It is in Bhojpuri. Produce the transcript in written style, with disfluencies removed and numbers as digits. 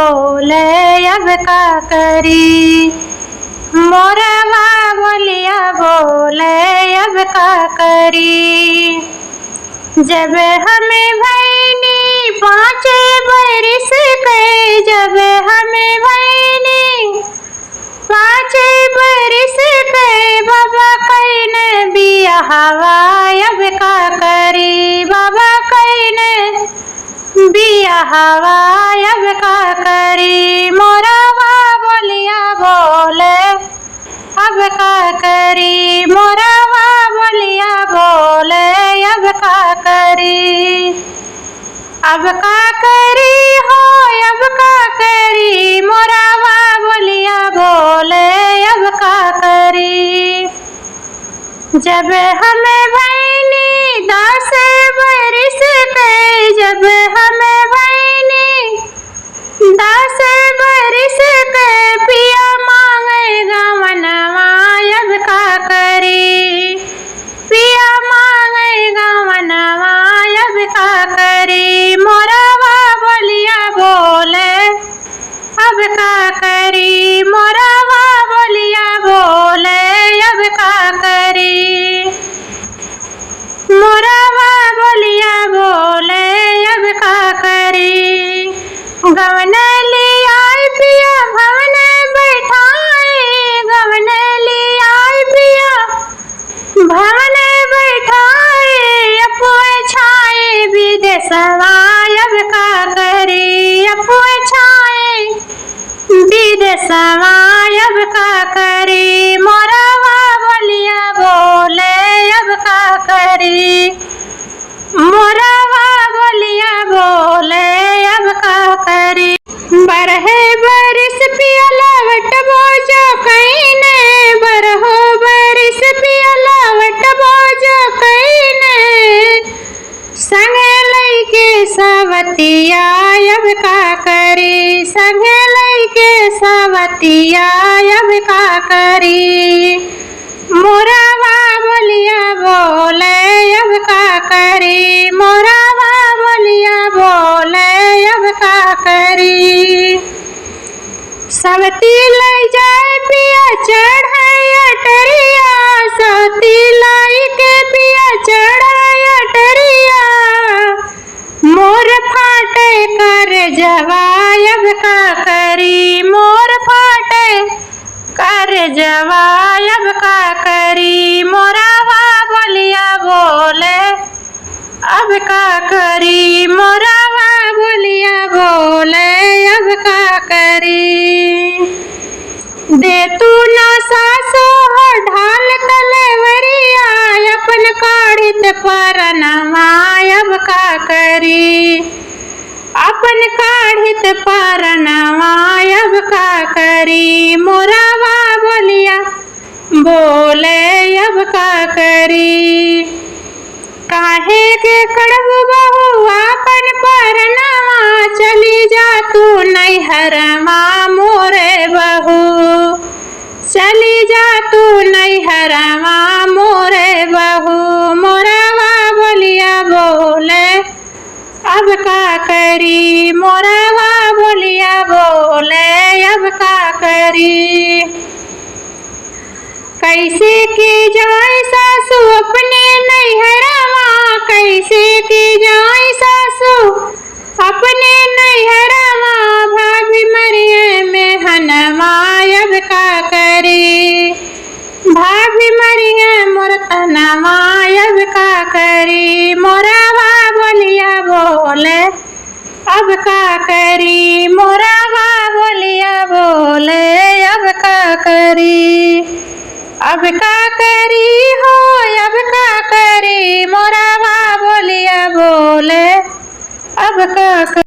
बोले अब का करी। मोरवा बोलिया बोले अब का करी। जब हमें भैनी 5 बरिस के, जब हमें भैनी 5 बरिस के, बाबा कईने बियाहवा अब का करी। बाबा कईने बियाहवा अब का करी। मोरवा बोलिया बोले अब का करी। मोरवा बोलिया बोले अब का करी। अब का करी हो अब का करी। मोरवा बोलिया बोले अब का करी। जब हमें भैनी 10 बरिस के, जब हमें भैनी 10 बरिस के, पिया मांगे गवनवा अब का करी। पिया मांगे गवनवा अब का करी। मोरवा बोलिया बोले अब का करी। मोरवा बोलिया बोले अब का करी। मोरवा बोलिया बोले अब का करी। गवन लिया पिया भवन बैठाए, गवन लिया पिया भवन बैठाए, अपुए छाए विदेशवा अब का करी। अपुए छाए विदेशवा अब का करी। मोरवा बोलिया बोले अब का करी। मोरवा बोलिया बोले अब का करी। 12 बरिस पिया लावट बोझो कईने, 12 बरिस पिया लावट बोझो कईने, संगे लइके सवतिया अब का करी। संगे लइके सवतिया अब का करी। मोरवा बोलिया बोले अब का करी। मोरवा बोलिया बोले अब का करी। सवती लई जाए पिया चढ़ाए अटरिया, सवती लाई के पिया चढ़ाए अटरिया, मोर फाटे कर जवा अब का करी। मोर फाटे कर जवा अब का करी। मोरवा बोलिया बोले अब का करी। मोरवा बोलिया बोले अब का करी। दे तू ना सासो हो ढाल तलवरिया, अपन काढ़ित परनवा अब का करी। अपन काढ़ित परनवा अब का करी। मोरवा बोलिया बोले अब का करी। काहे के कड़बू बहू अपन परनवा, चली जा तू नैहरवा मोरे बहू। चली जा तू नैहरवा मोरे बहू। मोरवा बोलिया बोले अब का करी। मोरवा बोलिया बोले अब का करी। कैसे की जाए सासू अपने नैहरवा, कैसे की जाए सासू अपने नैहरवा, भाभी मरिए में हनवा अब का करी। भाभी मरिए मोर तनवा अब का करी। मोरवा बोलिया बोले अब का करी। मोरवा बोलिया बोले अब का करी। अब का करी हो अब का करी। मोरवा बोलिया बोले अब का करी।